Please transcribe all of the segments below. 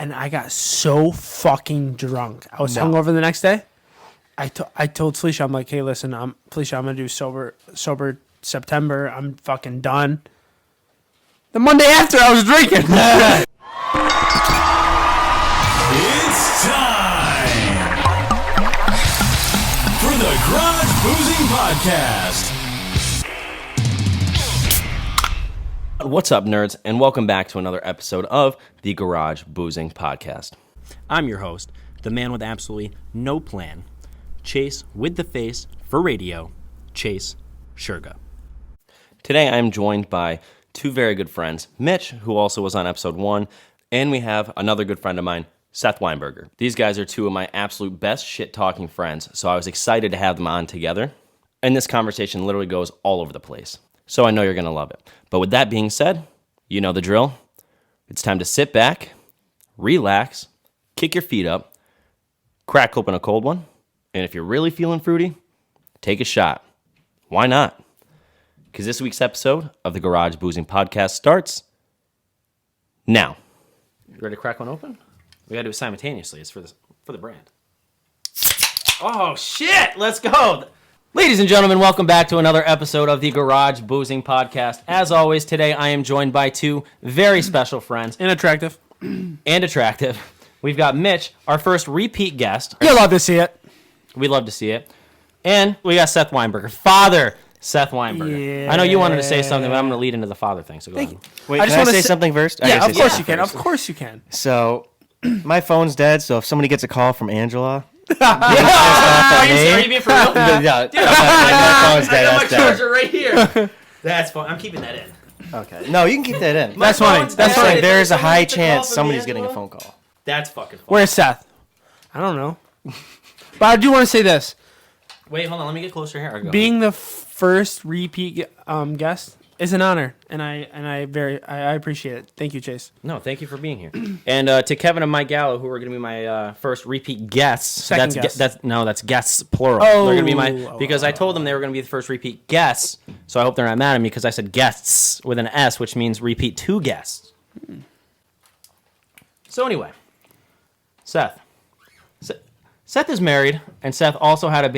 and I got so fucking drunk. I was hungover the next day. I told Felicia, I'm like, hey, listen, Felicia, I'm gonna do sober September. I'm fucking done. The Monday after, I was drinking. It's time for the Garage Boozing Podcast. What's up, nerds, and welcome back to another episode of the Garage Boozing Podcast. I'm your host, the man with absolutely no plan, Chase with the face for radio, Chase Shurga. Today I'm joined by two very good friends, Mitch, who also was on episode 1, and we have another good friend of mine, Seth Weinberger. These guys are two of my absolute best shit-talking friends, so I was excited to have them on together, and this conversation literally goes all over the place. So I know you're going to love it. But with that being said, you know the drill. It's time to sit back, relax, kick your feet up, crack open a cold one, and if you're really feeling fruity, take a shot. Why not? Because this week's episode of the Garage Boozing Podcast starts now. You ready to crack one open? We got to do it simultaneously. It's for the brand. Oh, shit! Let's go! Ladies and gentlemen, welcome back to another episode of the Garage Boozing Podcast. As always, today I am joined by two very special friends. And attractive. We've got Mitch, our first repeat guest. You love to see it. We love to see it. And we got Seth Weinberger. Father Seth Weinberger. Yeah. I know you wanted to say something, but I'm going to lead into the father thing, so go ahead. Wait, I can just I wanna say say- something first? I Yeah, gotta of say course something you can. first. Of course you can. So, my phone's dead, so if somebody gets a call from Angela... Are you being for real? yeah, my phone's dead. I got my That's dead. charger right here. That's fun. I'm keeping that in. Okay. No, you can keep that in. That's fine. phone's That's dead. fine. If There's a someone high gets a call chance from somebody's Angela, getting a phone call. That's fucking fun. Where's Seth? I don't know. But I do want to say this. Wait, hold on. Let me get closer here. Being the first repeat guest is an honor, and I appreciate it. Thank you, Chase. No, thank you for being here. And to Kevin and Mike Gallo, who are going to be my first repeat guests. Second that's guest. that's guests plural. Oh. They're going to be my because I told them they were going to be the first repeat guests. So I hope they're not mad at me because I said guests with an S, which means repeat two guests. So anyway, Seth is married, and Seth also had a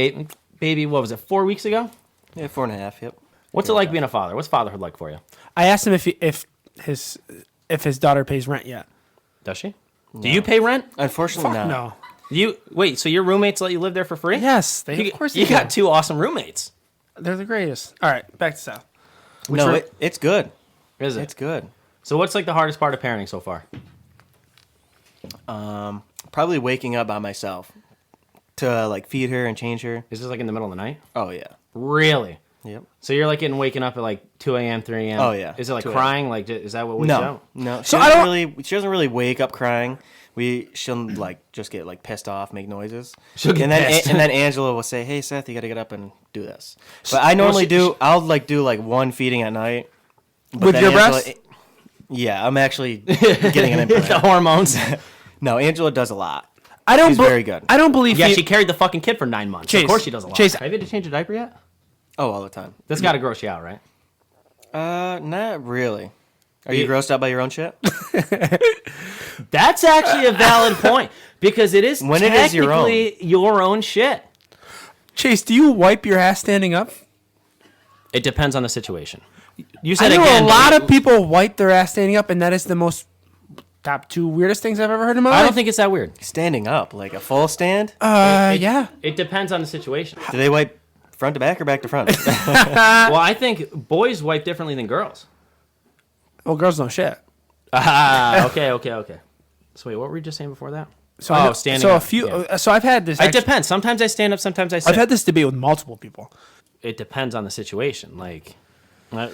baby. What was it? 4 weeks ago. Yeah, 4.5. Yep. What's it like being a father? What's fatherhood like for you? I asked him if his daughter pays rent yet. Does she? No. Do you pay rent? Unfortunately, not. No. You wait. So your roommates let you live there for free? Yes, You, of course you they got do. two awesome roommates. They're the greatest. All right, back to Seth. No, it's good. Is it? It's good. So what's like the hardest part of parenting so far? Probably waking up by myself to like feed her and change her. Is this like in the middle of the night? Oh yeah. Really? Yep. So you're like waking up at like 2 a.m., 3 a.m.? Oh, yeah. Is it like 2 a.m. crying? Like, is that what wakes you up? No. She So doesn't really wake up crying. She'll like just get like pissed off, make noises. She'll get pissed. And then Angela will say, "Hey Seth, you got to get up and do this." But I normally I'll like do like one feeding at night. But With then your Angela, breasts? Yeah, I'm actually getting an implant. The hormones. No, Angela does a lot. I don't. She's very good. I don't believe. Yeah, he- she carried the fucking kid for 9 months. Chase, Of course she does a lot. Chase- Have you had to change a diaper yet? Oh, all the time. That's got to gross you out, right? Not really. Are you grossed out by your own shit? That's actually a valid point because it is When it is your own. technically your own shit. Chase, do you wipe your ass standing up? It depends on the situation. You I said know again. a lot of people wipe their ass standing up, and that is the most top 2 weirdest things I've ever heard in my life. I don't think it's that weird. Standing up, like a full stand? Yeah. It depends on the situation. Do they wipe front to back or back to front? Well, I think boys wipe differently than girls. Well, girls don't shit. Okay. So wait, what were you just saying before that? So standing so up. a few. Yeah. So I've had this. It depends. Sometimes I stand up, sometimes I sit. I've had this debate with multiple people. It depends on the situation. Like, I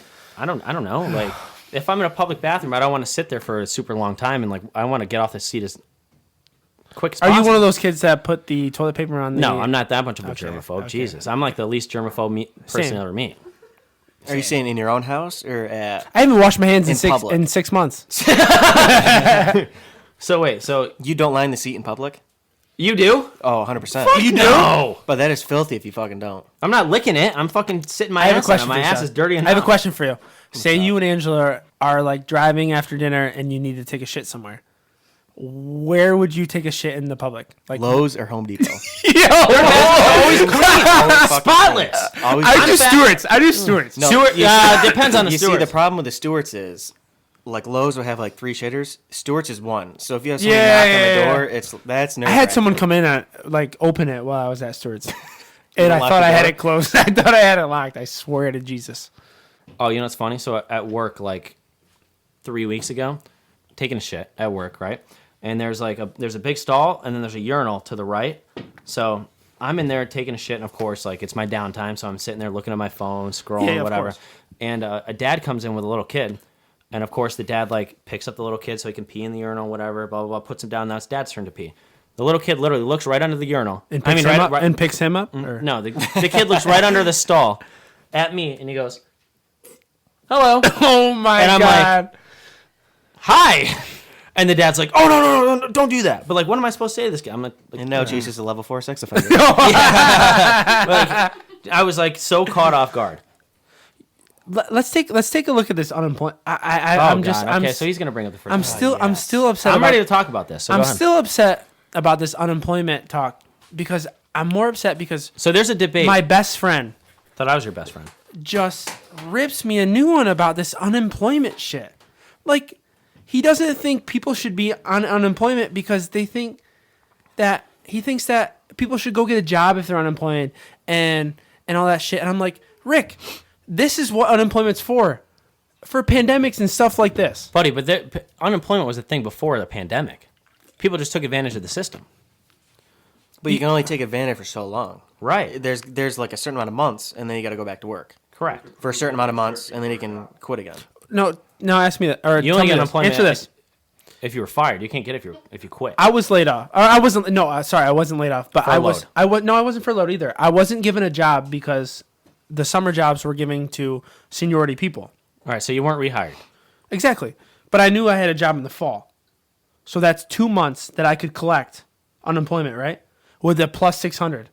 don't know. Like, if I'm in a public bathroom, I don't want to sit there for a super long time, and like, I want to get off the seat as quick as Are possible. you one of those kids that put the toilet paper on the... No, I'm not that much of a Okay, germaphobe. okay. Jesus, I'm like the least germaphobe person Same. you'll ever meet. Are you saying in your own house or at... I haven't washed my hands In public. in 6 months. So wait, so You don't line the seat in public? you do? Oh, 100%. You do? No. But that is filthy if you fucking don't. I'm not licking it. I'm fucking sitting my I have a ass on it. question My for you, ass Seth. is dirty enough. I have a question for you. Say you and Angela are like driving after dinner and you need to take a shit somewhere. where would you take a shit in the public? Like Lowe's or Home Depot. Always clean, spotless. Always I do Stewart's. I do Stewart's. No, Stewart, you see- depends on the You see, Stewart's. the problem with the Stewart's is, like Lowe's will have like 3 shitters. Stewart's is 1. So if you have someone Yeah, knock yeah, on the yeah. door, that's nerve. I had someone come in and like open it while I was at Stewart's, and I lock thought the I had door? it closed. I thought I had it locked. I swear to Jesus. Oh, you know what's funny? So at work, like 3 weeks ago, taking a shit at work, right? And there's a big stall, and then there's a urinal to the right. So I'm in there taking a shit, and of course, like it's my downtime, so I'm sitting there looking at my phone, scrolling, Yeah, of whatever. course. And a dad comes in with a little kid, and of course the dad like picks up the little kid so he can pee in the urinal, whatever, blah blah blah, puts him down. Now it's dad's turn to pee. The little kid literally looks right under the urinal. And picks him up. And picks him up. Or? No, the kid looks right under the stall at me, and he goes, "Hello." Oh my And I'm like, God. Hi. And the dad's like, "Oh no, don't do that." But like, what am I supposed to say to this guy? I'm like And now Chase is a level 4 sex offender. I was like so caught off guard. Let's take a look at this unemployment. I'm just. Okay, so he's gonna bring up the first. I'm still upset. I'm about, ready to talk about this. So I'm go ahead. still upset about this unemployment talk because I'm more upset because So there's a debate. my best friend Thought I was your best friend. just rips me a new one about this unemployment shit. Like, he doesn't think people should be on unemployment because he thinks that people should go get a job if they're unemployed and all that shit. And I'm like, Rick, this is what unemployment's for pandemics and stuff like this. Buddy, but unemployment was a thing before the pandemic. People just took advantage of the system. But you can only take advantage for so long. Right. There's like a certain amount of months, and then you got to go back to work Correct. for a certain amount of months, and then you can quit again. No, ask me that. Or You tell only me get this. unemployment Answer this. if you were fired. You can't get it if you quit. I was laid off. Or I wasn't. No, sorry, I wasn't laid off. But Furloughed. I wasn't furloughed either. I wasn't given a job because the summer jobs were giving to seniority people. All right, so you weren't rehired. Exactly. But I knew I had a job in the fall. So that's 2 months that I could collect unemployment, right? With a plus 600.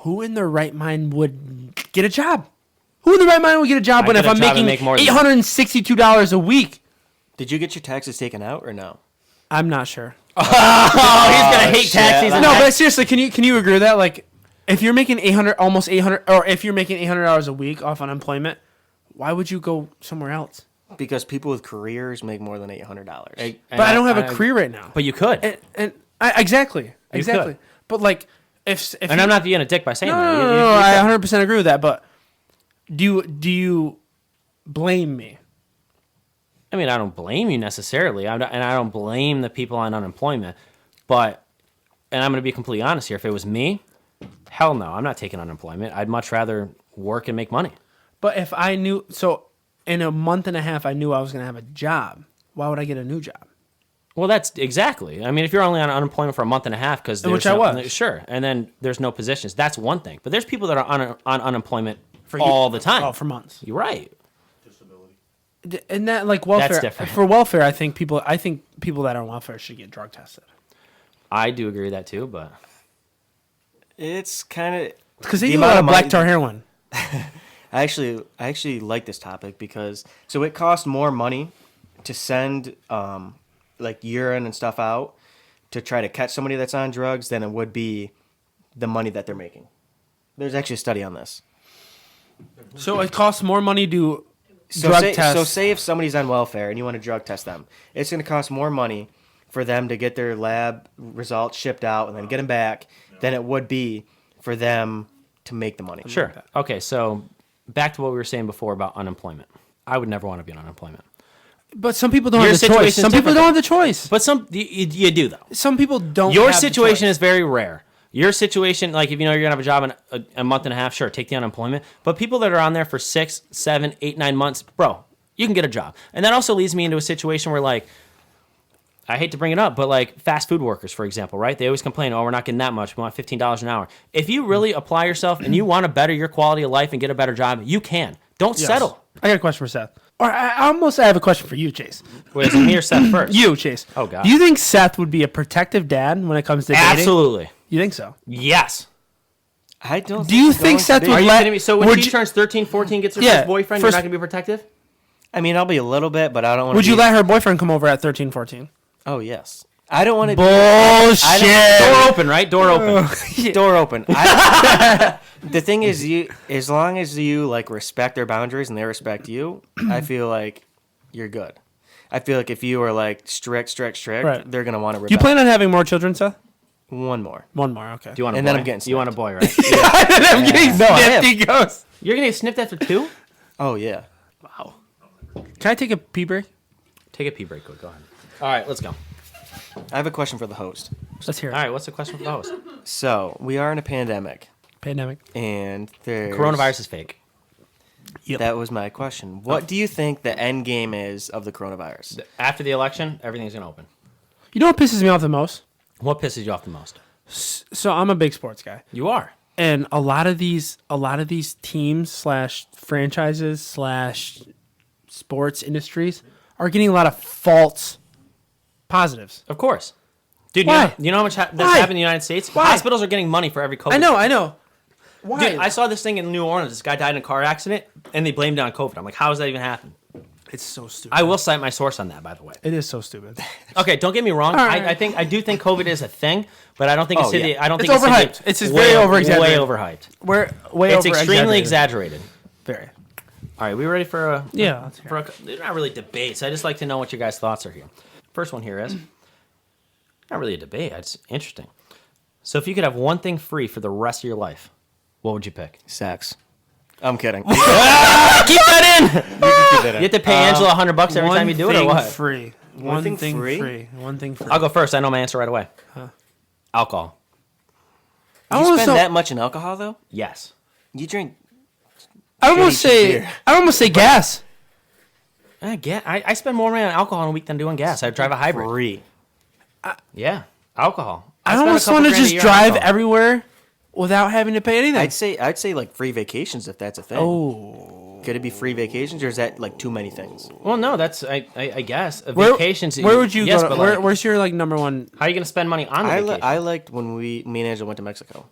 Who in their right mind would get a job? Who in the right mind would get a job I when get if a I'm job and making make more than that. $862 a week? Did you get your taxes taken out or no? I'm not sure. Oh, he's gonna hate shit. taxes. No, but seriously, can you agree with that? Like, if you're making almost 800, or if you're making $800 a week off unemployment, why would you go somewhere else? Because people with careers make more than $800. But I don't have a career right now. But you could. And exactly. could. But like, if And you, I'm not being a dick by saying that. no, I 100% agree with that. But do you blame me? I mean, I don't blame you necessarily, and I don't blame the people on unemployment. But, and I'm going to be completely honest here, if it was me, hell no, I'm not taking unemployment. I'd much rather work and make money. But if I knew, so in a month and a half, I knew I was going to have a job. Why would I get a new job? Well, that's exactly. I mean, if you're only on unemployment for a month and a half, because Which I was. sure, and then there's no positions. That's one thing. But there's people that are on unemployment all the time. Oh, for months. You're right. And that like welfare. That's different. For welfare, I think people that are on welfare should get drug tested. I do agree with that too, but It's kind of Because they The do a amount lot of of black money- tar heroin. I actually like this topic because so it costs more money to send like urine and stuff out to try to catch somebody that's on drugs than it would be the money that they're making. There's actually a study on this. So it costs more money to So drug say, test. so say if somebody's on welfare and you want to drug test them, it's going to cost more money for them to get their lab results shipped out and then get them back than it would be for them to make the money. sure. Okay, so back to what we were saying before about unemployment. I would never want to be on unemployment. But some people don't Your have the choice. situation's Some people different, don't have the choice. But you do though. Some people don't. Your have the situation choice. is very rare. Your situation, like if you know you're gonna have a job in a month and a half, sure, take the unemployment. But people that are on there for 6, 7, 8, 9 months, bro, you can get a job. And that also leads me into a situation where, like, I hate to bring it up, but like fast food workers, for example, right? They always complain, oh, we're not getting that much. We want $15 an hour. If you really apply yourself and you want to better your quality of life and get a better job, you can. Don't settle. I got a question for Seth. Or I have a question for you, Chase. Wait, is it me or Seth first? You, Chase. Oh, God. Do you think Seth would be a protective dad when it comes to dating? Absolutely. You think so? Yes. I don't. Do you he's think going Seth to would be. Are you let- kidding me? So when would she you- turns 13, 14, gets her Yeah, first boyfriend, first- you're not going to be protective? I mean, I'll be a little bit, but I don't want. Would you let her boyfriend come over at 13, 14? Oh yes. I don't want to. Bullshit. Door open, right? Door open. Door open. The thing is, as long as you like respect their boundaries and they respect you, I feel like you're good. I feel like if you are like strict, Right. they're gonna want to rebel. Do you plan on having more children, Seth? One more. One more, okay. Do you want a And boy? then I'm getting You want a boy, right? I'm getting No, I snipped. am. He goes. You're gonna get snipped after 2? Oh yeah. Wow. Can I take a pee break? Take a pee break. Go ahead. All right, let's go. I have a question for the host. Let's hear it. All right, what's the question for the host? So we are in a pandemic, Pandemic. and there's Coronavirus is fake. Yep. That was my question. What do you think the end game is of the coronavirus? After the election, everything's gonna open. You know what pisses me off the most? What pisses you off the most? So I'm a big sports guy. You are. And a lot of these teams / franchises / sports industries are getting a lot of false positives. Of course. Dude, Why? you know how much that's Why? happened in the United States? Why? Hospitals are getting money for every COVID. I know. Why? Dude, I saw this thing in New Orleans. This guy died in a car accident, and they blamed it on COVID. I'm like, how does that even happen? It's so stupid. I will cite my source on that, by the way. It is so stupid. Okay, don't get me wrong. All right. I do think COVID is a thing, but I don't think it's Oh, yeah. I don't It's think overhyped. It's just very over-exaggerated. Way overhyped. We're way It's over extremely exaggerated. Very. All right, we ready for a Yeah. Let's hear for a, they're not really debates. I just like to know what your guys' thoughts are here. First one here is not really a debate. It's interesting. So if you could have one thing free for the rest of your life, what would you pick? Sex. I'm kidding. Keep that in. You have to pay Angela $100 every time you do it, or what? Free. One thing free? One thing free. I'll go first. I know my answer right away. Alcohol. I You almost spend that much in alcohol though? Yes. You drink. I almost beer. say gas. I spend more money on alcohol in a week than doing gas. I drive a hybrid. Free. Yeah, alcohol. I spend a almost couple want to grand a just year on drive alcohol. everywhere without having to pay anything. I'd say like free vacations if that's a thing. Oh. Could it be free vacations or is that like too many things? Well, no, that's I guess Where, vacations. Where would you yes, go? but To, like, where's your like number one? how are you going to spend money on the vacation? I liked when me and Angela went to Mexico.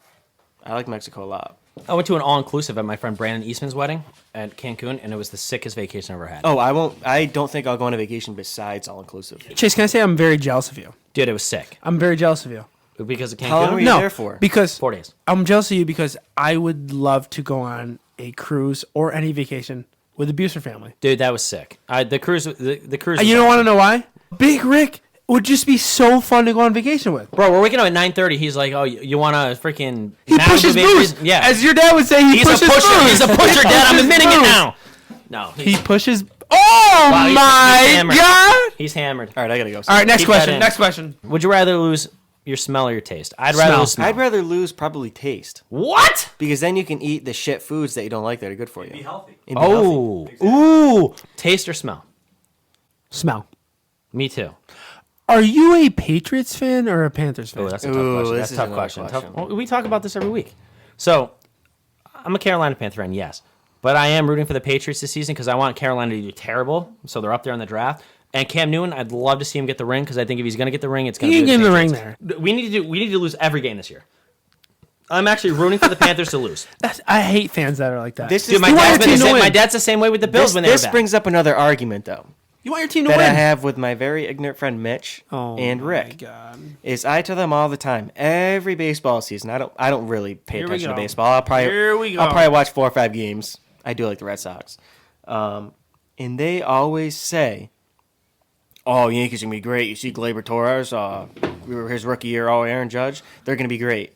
I like Mexico a lot. I went to an all-inclusive at my friend Brandon Eastman's wedding at Cancun, and it was the sickest vacation I've ever had. Oh, I don't think I'll go on a vacation besides all inclusive. Chase, can I say I'm very jealous of you? Dude, it was sick. I'm very jealous of you. Because of Cancun? How long were you No, there for? because 4 days. I'm jealous of you because I would love to go on a cruise or any vacation with the Buser family. Dude, that was sick. The cruise. The cruise. And was you don't awesome. want to know why? Big Rick would just be so fun to go on vacation with. Bro, we're waking up at 9:30. He's like, "Oh, you want to freaking?" He Malibu pushes vacation?" booze. Yeah, As your dad would say, he he's pushes a pusher. booze. He's a pusher, Dad. I'm pushes admitting it booze. now. No, He pushes. Oh Wow, he's my hammered. god! he's hammered. All right, I gotta go. All right, next Keep that question. in. Next question. Would you rather lose your smell or your taste? I'd rather Smell. lose smell. I'd rather lose probably taste What? because then you can eat the shit foods that you don't like that are good for you. Be healthy. And be healthy. Ooh. Taste or smell? Smell. Me too. Are you a Patriots fan or a Panthers fan? Oh, that's a tough Ooh, question. this That's a is tough another question. question. Well, we talk about this every week. So, I'm a Carolina Panther fan, yes. But I am rooting for the Patriots this season because I want Carolina to do terrible. So they're up there in the draft. And Cam Newton, I'd love to see him get the ring because I think if he's going to get the ring, it's going to You be can with give him the Patriots. ring there. We need to lose every game this year. I'm actually rooting for the Panthers to lose. I hate fans that are like that. This Dude, is my You want dad's, your team to win. my dad's the same way with the Bills when they were this back. brings up another argument though you want your team to that win. I have with my very ignorant friend Mitch Oh and my Rick. God. Is I tell them all the time every baseball season. I don't really pay Here we attention to go. baseball. I'll Here probably watch 4 or 5 games. I do like the Red Sox, and they always say, "Oh, Yankees are gonna be great." You see Gleyber Torres, his rookie year. Oh, Aaron Judge, they're gonna be great,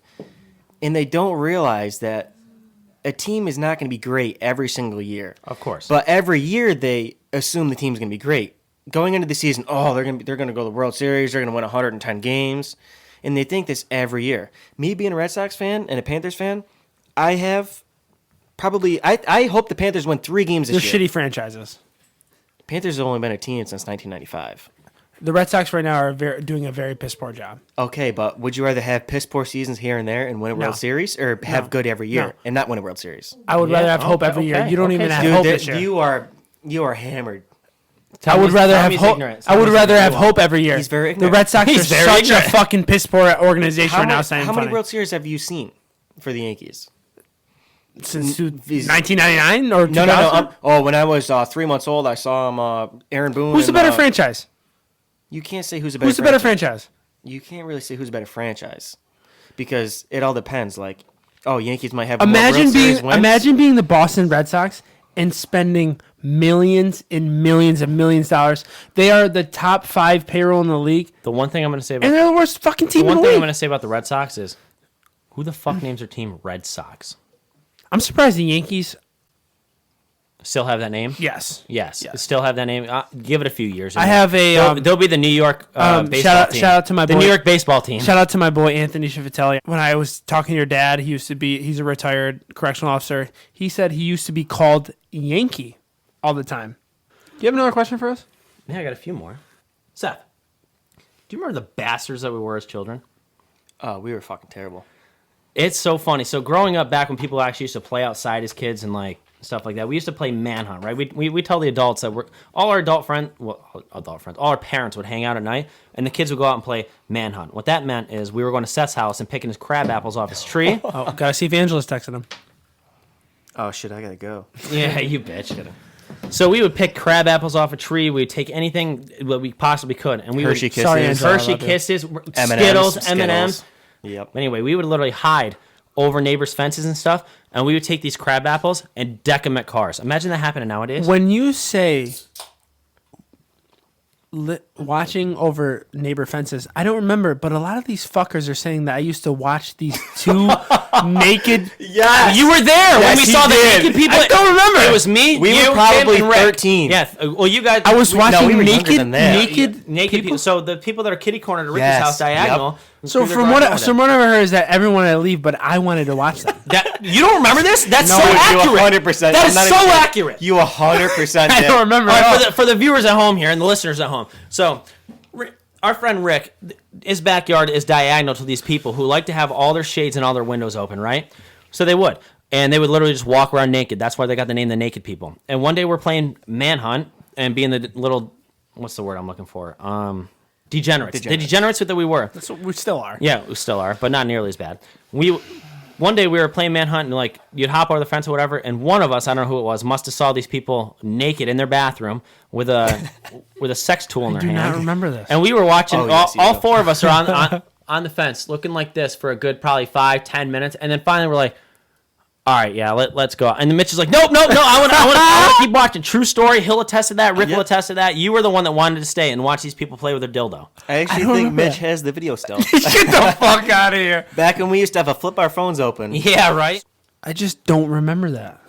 and they don't realize that a team is not gonna be great every single year. Of course. But every year they assume the team's going to be great. Going into the season, they're going to go to the World Series, they're going to win 110 games, and they think this every year. Me being a Red Sox fan and a Panthers fan, I hope the Panthers win 3 games They're this year. shitty franchises. Panthers have only been a team since 1995. The Red Sox right now are doing a very piss poor job. Okay, but would you rather have piss poor seasons here and there and win a No. World Series, or have good every year No. and not win a World Series? I would Yeah, rather have hope okay, every year. okay, You don't okay, even have Dude, hope this year. You are hammered. I would rather have Tommy's hope. ignorant. I would Tommy's rather have ignorant. hope every year. He's very The ignorant. Red Sox He's are very such ignorant. a fucking piss poor organization right now. How Saying many funny. World Series have you seen for the Yankees? Since these- 1999 or 2000? No. When I was 3 months old, I saw him. Aaron Boone. Who's the and, better franchise? You can't say who's the better. Who's the better franchise? you can't really say who's a better franchise because it all depends. Like, Yankees might have more Imagine World Series wins. imagine being the Boston Red Sox and spending millions and millions and millions of dollars. They are the top 5 payroll in the league, The one thing I'm going to say and about they're the worst fucking team in the I'm going league. to say about the Red Sox is, who the fuck names their team Red Sox? I'm surprised the Yankees. Still have that name? Yes. Yes. Still have that name. Give it a few years. I have a They'll be the New York baseball shout team. out to my the boy- New York baseball team. Shout out to my boy Anthony Schiavatelli. When I was talking to your dad, he's a retired correctional officer. He said he used to be called Yankee all the time. Do you have another question for us? Yeah, I got a few more. Seth, do you remember the bastards that we were as children? Oh, we were fucking terrible. It's so funny. So growing up back when people actually used to play outside as kids and like stuff like that, we used to play manhunt, right? We tell the adults that all our all our parents would hang out at night, and the kids would go out and play manhunt. What that meant is we were going to Seth's house and picking his crab apples off his tree. Oh, gotta see if Angela's texting him. Oh shit, I gotta go. Yeah, you bitch. So we would pick crab apples off a tree. We'd take anything that we possibly could, and we Hershey would Kisses. Sorry, Angela. Hershey I love you. Kisses, M&Ms, Skittles, M&Ms. Yep. Anyway, we would literally hide over neighbors' fences and stuff, and we would take these crab apples and deck them at cars. Imagine that happening nowadays. When you say watching over neighbor fences, I don't remember, but a lot of these fuckers are saying that I used to watch these two naked. Yes. You were there when we he saw the did. naked people. I don't remember. It was me. We you, were probably him, and Rick. 13. Yeah. Well, you guys. I was watching we were younger naked, than that. naked people. So the people that are kitty cornered at Ricky's Yes. house diagonal. So from what I've heard is that everyone had to leave, but I wanted to watch them. You don't remember this? That's No, so you accurate. 100%. That I'm is not so even kidding. accurate. You 100% I did. don't remember. All at right, all. for the viewers at home here and the listeners at home. So, our friend Rick, his backyard is diagonal to these people who like to have all their shades and all their windows open, right? So they would. And they would literally just walk around naked. That's why they got the name the Naked People. And one day we're playing Manhunt and being the little, what's the word I'm looking for? Degenerates. The degenerates that we were. That's what we still are. Yeah, we still are, but not nearly as bad. One day we were playing Manhunt, and like you'd hop over the fence or whatever, and one of us, I don't know who it was, must have saw these people naked in their bathroom with a sex tool in their I do hand. not remember this. And we were watching. Oh, yes, you all do. 4 of us are on the fence, looking like this for a good probably 5-10 minutes, and then finally we're like, all right, yeah, let's go. And then Mitch is like, nope, I want to keep watching. True story. He'll attest to that. Rick will attest to that. You were the one that wanted to stay and watch these people play with their dildo. I actually don't think remember Mitch that. has the video still. Get the fuck out of here. Back when we used to have to flip our phones open. Yeah, right. I just don't remember that.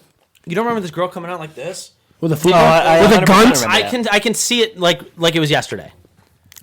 You don't remember this girl coming out like this? With a flip I with a 100% gun? remember. I can see it like it was yesterday.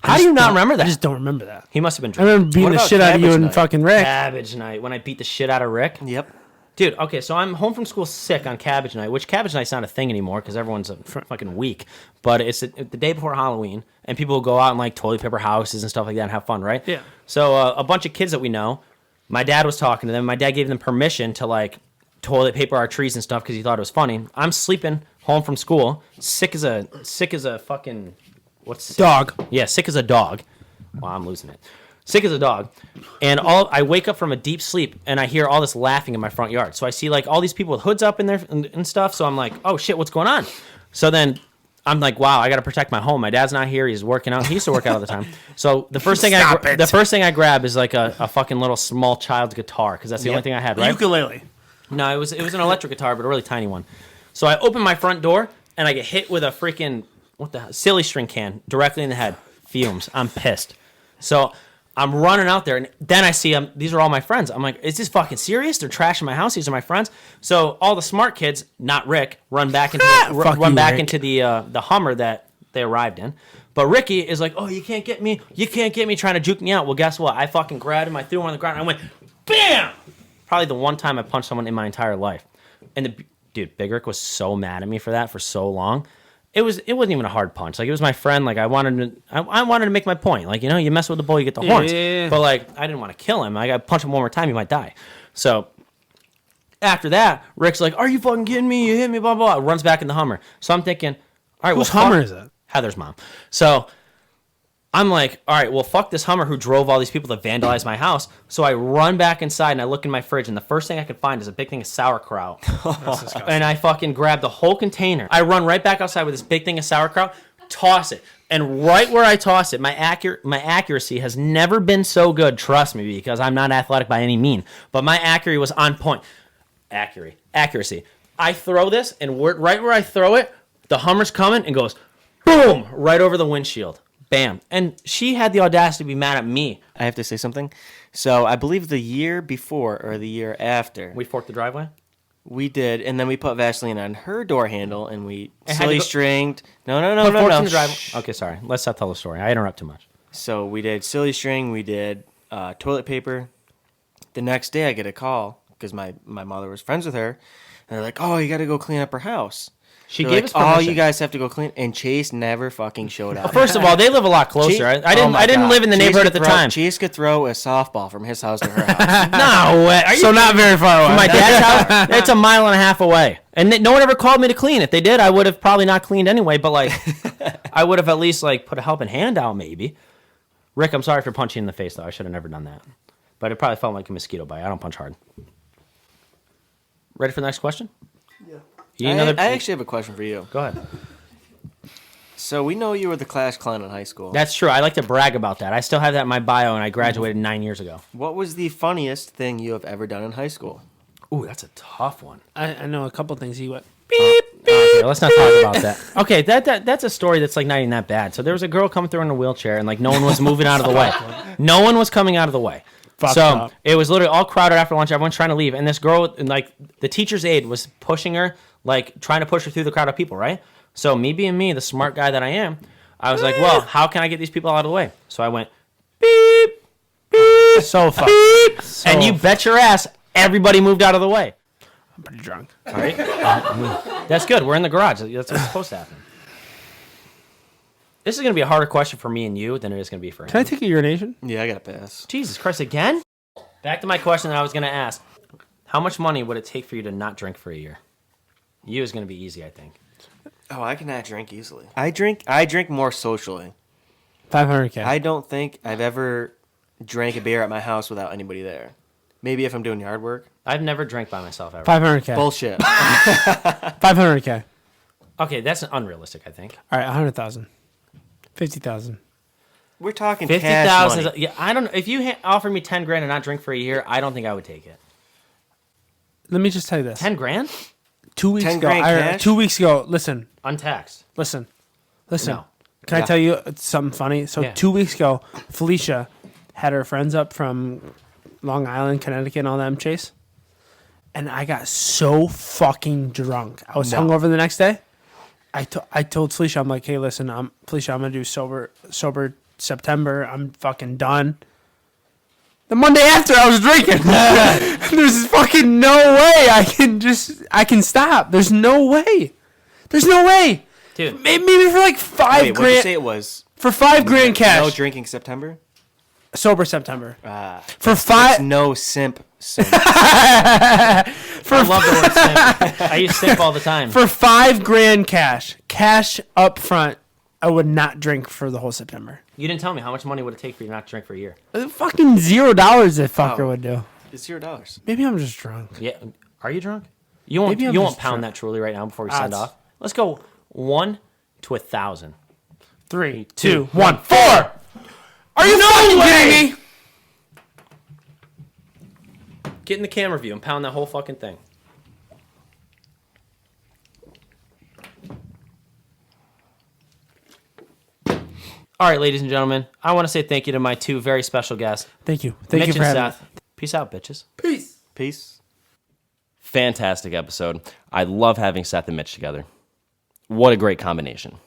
How do you not remember that? I just don't remember that. He must have been I drunk. remember beating What the about shit out of you Cabbage and Night? fucking Rick. Cabbage night when I beat the shit out of Rick. Yep. Dude, okay, so I'm home from school sick on Cabbage Night, which Cabbage Night's not a thing anymore because everyone's a fucking weak. But it's the day before Halloween, and people will go out and like toilet paper houses and stuff like that and have fun, right? Yeah. So a bunch of kids that we know, my dad was talking to them. My dad gave them permission to like toilet paper our trees and stuff because he thought it was funny. I'm sleeping home from school, sick as a fucking what's sick? Dog. Yeah, sick as a dog. Wow, I'm losing it. Sick as a dog. And I wake up from a deep sleep and I hear all this laughing in my front yard. So I see like all these people with hoods up in there and stuff. So I'm like, oh shit, what's going on? So then I'm like, wow, I got to protect my home. My dad's not here. He's working out. He used to work out all the time. So the first thing I grab is like a fucking little small child's guitar because that's the only thing I had, right? Ukulele. No, it was an electric guitar, but a really tiny one. So I open my front door and I get hit with a freaking silly string can directly in the head. Fumes. I'm pissed. So I'm running out there, and then I see them. These are all my friends. I'm like, is this fucking serious? They're trashing my house. These are my friends. So all the smart kids, not Rick, run back into the Hummer that they arrived in. But Ricky is like, oh, you can't get me, trying to juke me out. Well, guess what? I fucking grabbed him. I threw him on the ground. And I went, bam! Probably the one time I punched someone in my entire life. And dude, Big Rick was so mad at me for that for so long. It wasn't even a hard punch. Like, it was my friend. Like, I wanted to make my point. Like, you mess with the bull, you get the horns. Yeah. But like, I didn't want to kill him. I got to punch him one more time, he might die. So after that, Rick's like, "Are you fucking kidding me? You hit me, blah blah." blah. Runs back in the Hummer. So I'm thinking, all right, Whose well, Hummer is it? Heather's mom. So I'm like, all right, well, fuck this Hummer who drove all these people to vandalize my house. So I run back inside and I look in my fridge, and the first thing I could find is a big thing of sauerkraut. And I fucking grab the whole container. I run right back outside with this big thing of sauerkraut, toss it. And right where I toss it, my accuracy has never been so good, trust me, because I'm not athletic by any mean. But my accuracy was on point. Accuracy. I throw this, and right where I throw it, the Hummer's coming and goes, boom, right over the windshield. Bam. And she had the audacity to be mad at me. I have to say something. So I believe the year before or the year after, We forked the driveway? we did, and then we put Vaseline on her door handle, and we It had to silly go- stringed. No. Put forks in the Shh. driveway. Okay, sorry. Let's not tell the story. I interrupt too much. So we did silly string. We did toilet paper. The next day, I get a call because my mother was friends with her, and they're like, "Oh, you got to go clean up her house." She They're gave like, us permission. "Oh, you guys have to go clean." And Chase never fucking showed up. First of all, they live a lot closer. I didn't. Oh my I didn't God. live in the Chase neighborhood at could the throw- time. Chase could throw a softball from his house to her house. No way. Are you So not very far away. from my dad's house? It's a mile and a half away, and no one ever called me to clean. If they did, I would have probably not cleaned anyway. But like, I would have at least like put a helping hand out, maybe. Rick, I'm sorry for punching you in the face, though. I should have never done that. But it probably felt like a mosquito bite. I don't punch hard. Ready for the next question? Yeah. You need another? I actually have a question for you. Go ahead. So we know you were the class clown in high school. That's true. I like to brag about that. I still have that in my bio, and I graduated 9 years ago. What was the funniest thing you have ever done in high school? Ooh, that's a tough one. I know a couple things he went. Okay, let's not talk about that. Okay, that's a story that's like not even that bad. So there was a girl coming through in a wheelchair, and like no one was moving out of the way. No one was coming out of the way. Fucked So up. it was literally all crowded after lunch. Everyone's trying to leave, and this girl, and like the teacher's aide, was pushing her, like trying to push her through the crowd of people, right? So me being me, the smart guy that I am, I was like, well, how can I get these people out of the way? So I went beep, beep, So fucked. beep, So and you bet your ass, everybody moved out of the way. I'm pretty drunk. All right. That's good. We're in the garage. That's what's supposed to happen. This is going to be a harder question for me and you than it is going to be for him. Can I take a urination? Yeah, I got to pass. Jesus Christ, again? Back to my question that I was going to ask. How much money would it take for you to not drink for a year? You is going to be easy, I think. Oh, I cannot drink easily. I drink more socially. 500K. I don't think I've ever drank a beer at my house without anybody there. Maybe if I'm doing yard work. I've never drank by myself ever. 500K. Bullshit. 500K. Okay, that's unrealistic, I think. All right, 100,000. 50,000. We're talking 50,000 cash money. yeah, I don't know. If you offered me 10 grand and not drink for a year, I don't think I would take it. Let me just tell you this. 10 grand? 2 weeks 10 ago. grand cash? 2 weeks ago. Listen. Untaxed. Listen. No. Can I tell you something funny? So Yeah. 2 weeks ago, Felicia had her friends up from Long Island, Connecticut, and all them, Chase. And I got so fucking drunk. I was hungover the next day. I told Felicia, I'm like, hey, listen, Felicia, I'm gonna do sober September. I'm fucking done. The Monday after, I was drinking. There's fucking no way I can stop. There's no way. There's no way. Dude. Maybe for like 5 Wait, what did you grand. say it was? For 5 grand cash. No drinking September? Sober September. For It's 5. no simp. I love the word simp. I use simp all the time. For 5 grand cash up front, I would not drink for the whole September. You didn't tell me how much money would it take for you not to drink for a year. Fucking $0 that fucker would do. It's $0. Maybe I'm just drunk. Yeah, are you drunk? You won't. Maybe I'm You won't just pound drunk. that truly right now before we send Odds. off. Let's go 1 to 1,000. 3, 2, 2, 1, 4. Are you fucking kidding me? Get in the camera view and pound that whole fucking thing. All right, ladies and gentlemen, I want to say thank you to my two very special guests, Thank you. Thank Mitch you for and having Seth. me. Peace out, bitches. Peace. Fantastic episode. I love having Seth and Mitch together. What a great combination.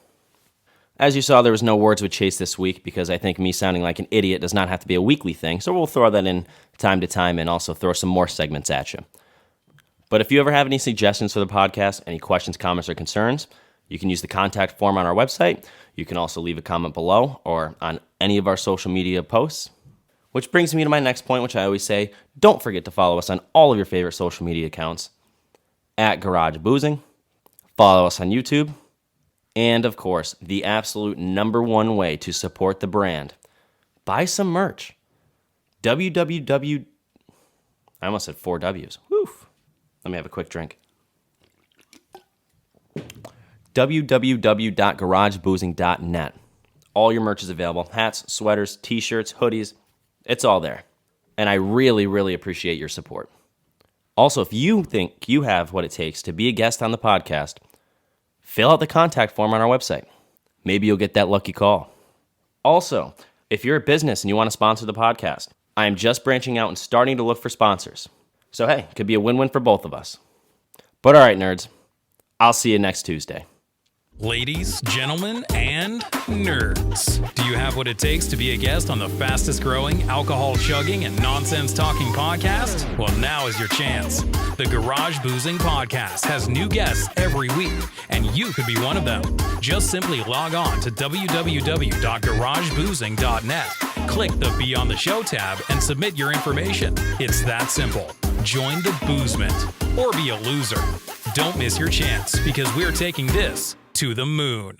As you saw, there was no words with Chase this week because I think me sounding like an idiot does not have to be a weekly thing, so we'll throw that in time to time and also throw some more segments at you. But if you ever have any suggestions for the podcast, any questions, comments, or concerns, you can use the contact form on our website. You can also leave a comment below or on any of our social media posts. Which brings me to my next point, which I always say, don't forget to follow us on all of your favorite social media accounts at Garage Boozing. Follow us on YouTube. And, of course, the absolute #1 way to support the brand, buy some merch. www. I almost said 4 W's. Woof. Let me have a quick drink. www.garageboozing.net. All your merch is available. Hats, sweaters, t-shirts, hoodies. It's all there. And I really, really appreciate your support. Also, if you think you have what it takes to be a guest on the podcast, fill out the contact form on our website. Maybe you'll get that lucky call. Also, if you're a business and you want to sponsor the podcast, I am just branching out and starting to look for sponsors. So hey, it could be a win-win for both of us. But all right, nerds, I'll see you next Tuesday. Ladies, gentlemen, and nerds. Do you have what it takes to be a guest on the fastest growing, alcohol chugging, and nonsense talking podcast? Well, now is your chance. The Garage Boozing Podcast has new guests every week, and you could be one of them. Just simply log on to www.garageboozing.net. Click the Be on the Show tab and submit your information. It's that simple. Join the Boozement or be a loser. Don't miss your chance because we're taking this to the moon.